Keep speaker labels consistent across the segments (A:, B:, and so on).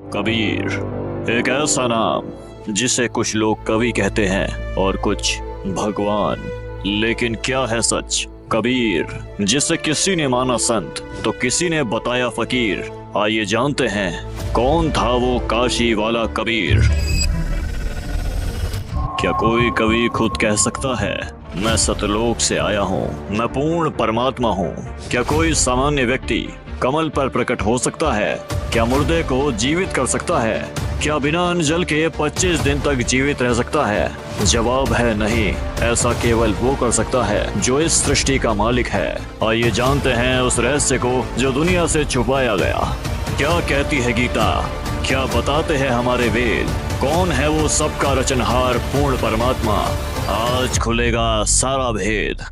A: कबीर एक ऐसा नाम जिसे कुछ लोग कवि कहते हैं और कुछ भगवान, लेकिन क्या है सच? कबीर जिसे किसी ने माना संत तो किसी ने बताया फकीर। आइए जानते हैं कौन था वो काशी वाला कबीर। क्या कोई कवि खुद कह सकता है मैं सतलोक से आया हूँ, मैं पूर्ण परमात्मा हूँ? क्या कोई सामान्य व्यक्ति कमल पर प्रकट हो सकता है? क्या मुर्दे को जीवित कर सकता है? क्या बिना अन्न जल के 25 दिन तक जीवित रह सकता है? जवाब है नहीं। ऐसा केवल वो कर सकता है जो इस सृष्टि का मालिक है। आइए जानते हैं उस रहस्य को जो दुनिया से छुपाया गया। क्या कहती है गीता, क्या बताते हैं हमारे वेद? कौन है वो सबका रचनहार पूर्ण परमात्मा? आज खुलेगा सारा भेद।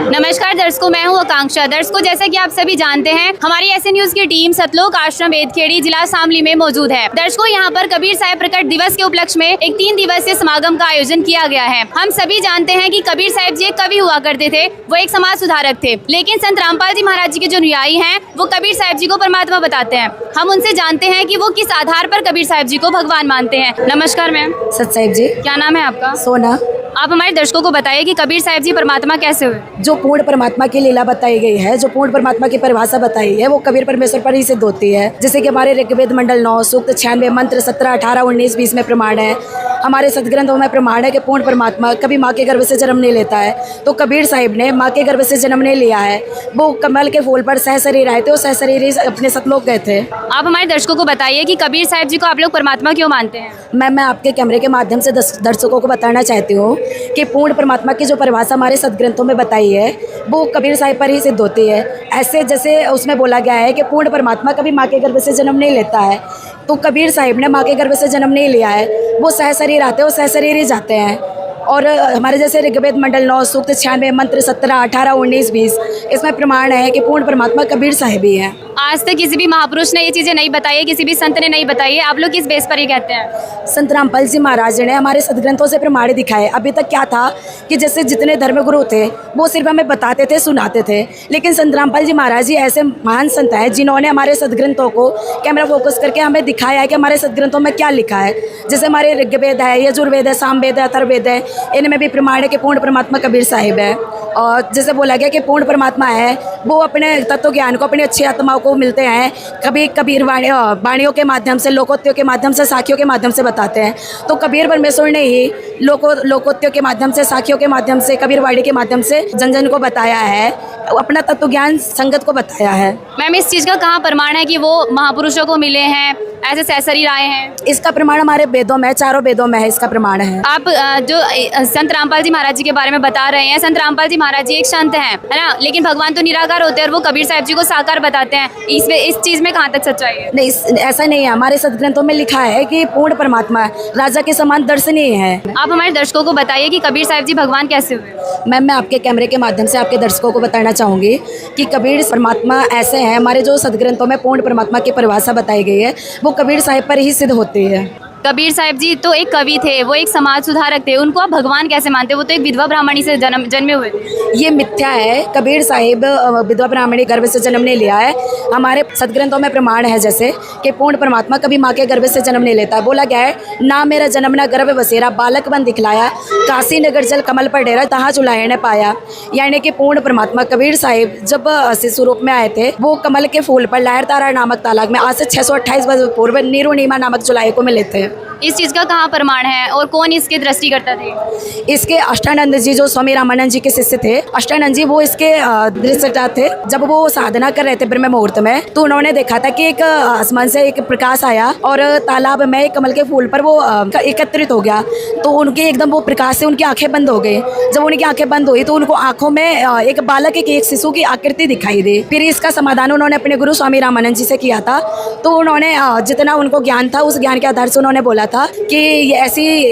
B: नमस्कार दर्शकों, मैं हूं आकांक्षा। दर्शकों, जैसा कि आप सभी जानते हैं, हमारी ऐसे न्यूज की टीम सतलोक आश्रम वेदखेड़ी जिला शामली में मौजूद है। दर्शकों, यहां पर कबीर साहब प्रकट दिवस के उपलक्ष्य में एक 3 दिवसीय समागम का आयोजन किया गया है। हम सभी जानते हैं कि कबीर साहब जी एक कवि हुआ करते थे, वो एक समाज सुधारक थे, लेकिन संत रामपाल जी महाराज जी के जो अनुयायी हैं वो कबीर साहब जी को परमात्मा बताते हैं। हम उनसे जानते हैं कि वो किस आधार पर कबीर साहब जी को भगवान मानते हैं। नमस्कार मैम।
C: सत साहिब जी।
B: क्या नाम है आपका?
C: सोना।
B: आप हमारे दर्शकों को बताइए कि कबीर साहब जी परमात्मा कैसे हुए?
C: जो पूर्ण परमात्मा की लीला बताई गई है, जो पूर्ण परमात्मा की परिभाषा बताई है, वो कबीर परमेश्वर पर ही सिद्ध होती है। जैसे कि हमारे ऋग्वेद मंडल 9 सूक्त 96 मंत्र 17, 18, 19, 20 में प्रमाण है। हमारे सदग्रंथों में प्रमाण है कि पूर्ण परमात्मा कभी माँ के गर्भ से जन्म नहीं लेता है। तो कबीर साहिब ने माँ के गर्भ से जन्म नहीं लिया है। वो कमल के फूल पर सहशरीर आए थे और सहशरीर ही अपने सतलोक गए थे।
B: आप हमारे दर्शकों को बताइए कि कबीर साहब जी को आप लोग परमात्मा क्यों मानते हैं?
C: मैं आपके कैमरे के माध्यम से दर्शकों को बताना चाहती हूँ कि पूर्ण परमात्मा की जो परिभाषा हमारे सदग्रंथों में बताई है वो कबीर साहिब पर ही सिद्ध होती है। ऐसे जैसे उसमें बोला गया है कि पूर्ण परमात्मा कभी माँ के गर्भ से जन्म नहीं लेता है, तो कबीर साहिब ने माँ के गर्भ से जन्म नहीं लिया है। वो सहशरीर आते हैं, वो सहशरीर ही जाते हैं। और हमारे जैसे ऋग्वेद मंडल 9 सूक्त 96 मंत्र 17, 18, 19, 20 इसमें प्रमाण है कि पूर्ण परमात्मा कबीर साहिब ही है।
B: आज तक किसी भी महापुरुष ने ये चीज़ें नहीं बताई है, किसी भी संत ने नहीं बताई है, आप लोग किस बेस पर ये कहते हैं?
C: संत रामपाल जी महाराज ने हमारे सदग्रंथों से प्रमाण दिखाए। अभी तक क्या था कि जैसे जितने धर्मगुरु थे वो सिर्फ हमें बताते थे, सुनाते थे, लेकिन संत रामपाल जी महाराज जी ऐसे महान संत हैं जिन्होंने हमारे सदग्रंथों को कैमरा फोकस करके हमें दिखाया है कि हमारे सदग्रंथों में क्या लिखा है। जैसे हमारे ऋग्वेद है, यजुर्वेद है, सामवेद है, अथर्ववेद है, इनमें भी प्रमाण है कि पूर्ण परमात्मा कबीर साहिब है। और जैसे बोला गया कि पूर्ण परमात्मा है वो अपने तत्व ज्ञान को अपनी अच्छी आत्माओं को मिलते हैं, कभी कबीर वाणियों के माध्यम से, लोकोक्तियों के माध्यम से, साखियों के माध्यम से बताते हैं। तो कबीर परमेश्वर ने ही लोकोक्तियों के माध्यम से, साखियों के माध्यम से, कबीर वाणी के माध्यम से जन जन को बताया है, अपना तत्व ज्ञान संगत को बताया है। मैम,
B: इस चीज़ का कहाँ प्रमाण है कि वो महापुरुषों को मिले हैं, ऐसे सहशरीर आए हैं?
C: इसका प्रमाण हमारे वेदों में, चारों वेदों में है इसका प्रमाण है।
B: आप जो संत रामपाल जी महाराज जी के बारे में बता रहे हैं, संत रामपाल जी महाराज जी एक संत हैं, है ना, लेकिन भगवान तो निराकार होते हैं और वो कबीर साहब जी को साकार बताते हैं। इस चीज़ में कहाँ तक सच्चाई है?
C: नहीं, ऐसा नहीं है। हमारे सदग्रंथों में लिखा है कि पूर्ण परमात्मा राजा के समान दर्शनीय है।
B: आप हमारे दर्शकों को बताइए कि कबीर साहब जी भगवान कैसे हुए?
C: मैम, मैं आपके कैमरे के माध्यम से आपके दर्शकों को बताना चाहूँगी कि कबीर परमात्मा ऐसे हैं, हमारे जो सदग्रंथों में पूर्ण परमात्मा की परिभाषा बताई गई है वो कबीर साहिब पर ही सिद्ध होती है।
B: कबीर साहब जी तो एक कवि थे, वो एक समाज सुधारक थे, उनको आप भगवान कैसे मानते? वो तो एक विधवा ब्राह्मणी से जन्मे हुए थे।
C: ये मिथ्या है। कबीर साहिब विधवा ब्राह्मणी गर्भ से जन्म नहीं लिया है। हमारे सदग्रंथों में प्रमाण है जैसे कि पूर्ण परमात्मा कभी माँ के गर्भ से जन्म नहीं लेता है। बोला गया है, ना मेरा जन्म ना गर्भ बसेरा, बालक बन दिखलाया, काशी नगर जल कमल पर डेरा, तहाँ चुलाए ने पाया। यानी कि पूर्ण परमात्मा कबीर साहिब जब शिशु रूप में आए थे वो कमल के फूल पर लहर तारा नामक तालाब में आज से 628 वर्ष पूर्व नीरुणिमा नामक चुलाए को मिले थे।
B: इस चीज़ का कहाँ प्रमाण है और कौन इसके दृष्टि करता थे?
C: इसके अष्टानंद जी जो स्वामी रामानंद जी के शिष्य थे, अष्टानंद जी वो इसके दृष्टा थे। जब वो साधना कर रहे थे ब्रह्म मुहूर्त में, तो उन्होंने देखा था कि एक आसमान से एक प्रकाश आया और तालाब में एक कमल के फूल पर वो एकत्रित हो गया। तो उनके एकदम वो प्रकाश से उनकी आंखें बंद हो गई। जब उनकी आंखें बंद हुई तो उनको आंखों में एक बालक एक शिशु की आकृति दिखाई दी। फिर इसका समाधान उन्होंने अपने गुरु स्वामी रामानंद जी से किया था। तो उन्होंने जितना उनको ज्ञान था उस ज्ञान के आधार से उन्होंने बोला था कि ये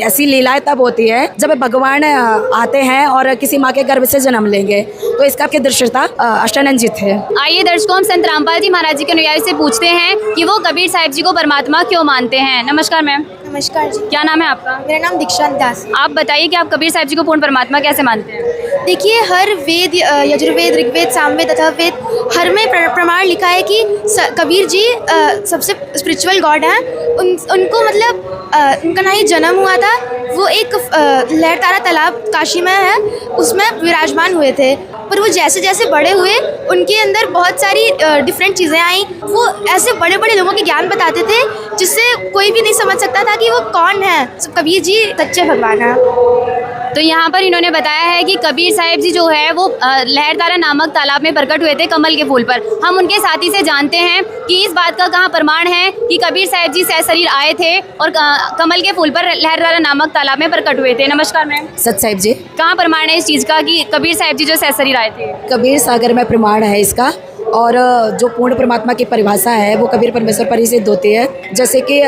C: ऐसी लीलाएं तब होती है जब भगवान आते हैं और किसी माँ के गर्भ से जन्म लेंगे। तो इसका आपके दृष्टा अष्टानंद जी थे।
B: आइए दर्शकों, हम संत रामपाल जी महाराज जी के अनुयायी से पूछते हैं कि वो कबीर साहब जी को परमात्मा क्यों मानते हैं। नमस्कार मैम।
D: नमस्कार जी।
B: क्या नाम है आपका?
D: मेरा नाम दीक्षांत दास।
B: आप बताइए कि आप कबीर साहब जी को पूर्ण परमात्मा कैसे मानते हैं?
D: देखिए, हर वेद, यजुर्वेद, ऋग्वेद, सामवेद, अथर्ववेद हर में प्रमाण लिखा है कि कबीर जी सबसे स्पिरिचुअल गॉड हैं। उनको मतलब उनका ना ही जन्म हुआ था, वो एक लहरतारा तालाब काशी में है, उसमें विराजमान हुए थे। पर वो जैसे जैसे बड़े हुए उनके अंदर बहुत सारी डिफरेंट चीज़ें आई। वो ऐसे बड़े बड़े लोगों के ज्ञान बताते थे जिससे कोई भी नहीं समझ सकता था कि वो कौन है। कबीर जी सच्चे भगवान हैं।
B: तो यहाँ पर इन्होंने बताया है कि कबीर साहिब जी जो है वो लहरतारा नामक तालाब में प्रकट हुए थे कमल के फूल पर। हम उनके साथी से जानते हैं कि इस बात का कहाँ प्रमाण है कि कबीर साहिब जी सहशरीर आए थे और कमल के फूल पर लहरतारा नामक तालाब में प्रकट हुए थे। नमस्कार मैम।
C: सच साहिब जी,
B: कहाँ प्रमाण है इस चीज़ का कि कबीर साहिब जी जो सहशरीर आए थे?
C: कबीर सागर में प्रमाण है इसका। और जो पूर्ण परमात्मा की परिभाषा है वो कबीर परमेश्वर पर ही सिद्ध होती है। जैसे कि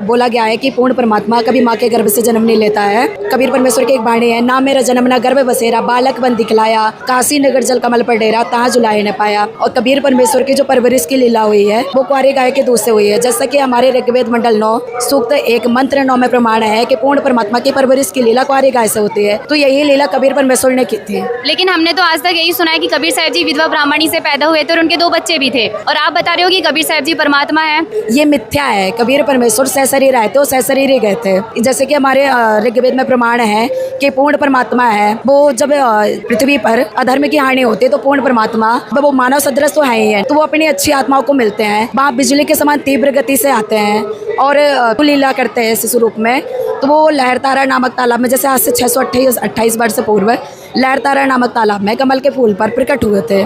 C: बोला गया है कि पूर्ण परमात्मा कभी माँ के गर्भ से जन्म नहीं लेता है। कबीर परमेश्वर की एक वाणी है, ना मेरा जन्म ना गर्भ बसेरा, बालक बन दिखलाया, काशी नगर जल कमल पर डेरा, तहाँ जुलाए न पाया। और कबीर परमेश्वर की जो परवरिश की लीला हुई है वो कुंवारी गाय के दूध से हुई है। जैसा कि हमारे ऋग्वेद मंडल 9 सूक्त 1 मंत्र 9 में प्रमाण है कि पूर्ण परमात्मा की परवरिश की लीला कुंवारी गाय से होती है। तो यही लीला कबीर परमेश्वर ने की थी।
B: लेकिन हमने तो आज तक यही सुना है कि कबीर साहिब जी विधवा ब्राह्मणी से पैदा हुए थे और उनके 2 बच्चे भी थे, और आप बता रहे हो कि कबीर साहिब जी परमात्मा है।
C: ये मिथ्या है। कबीर परमेश्वर सहशरीर आए थे, वो सहशरीर ही गए थे। जैसे कि हमारे ऋग्वेद में प्रमाण है कि पूर्ण परमात्मा है वो जब पृथ्वी पर अधर्म की हानि होती है तो पूर्ण परमात्मा वो मानव सदृश तो है ही है, तो वो अपनी अच्छी आत्माओं को मिलते हैं, वहाँ बिजली के समान तीव्र गति से आते हैं और लीला करते हैं शिशु रूप में। तो वो लहरतारा नामक तालाब में जैसे आज से 628 वर्ष पूर्व लहरतारा नामक तालाब में कमल के फूल पर प्रकट हुए थे।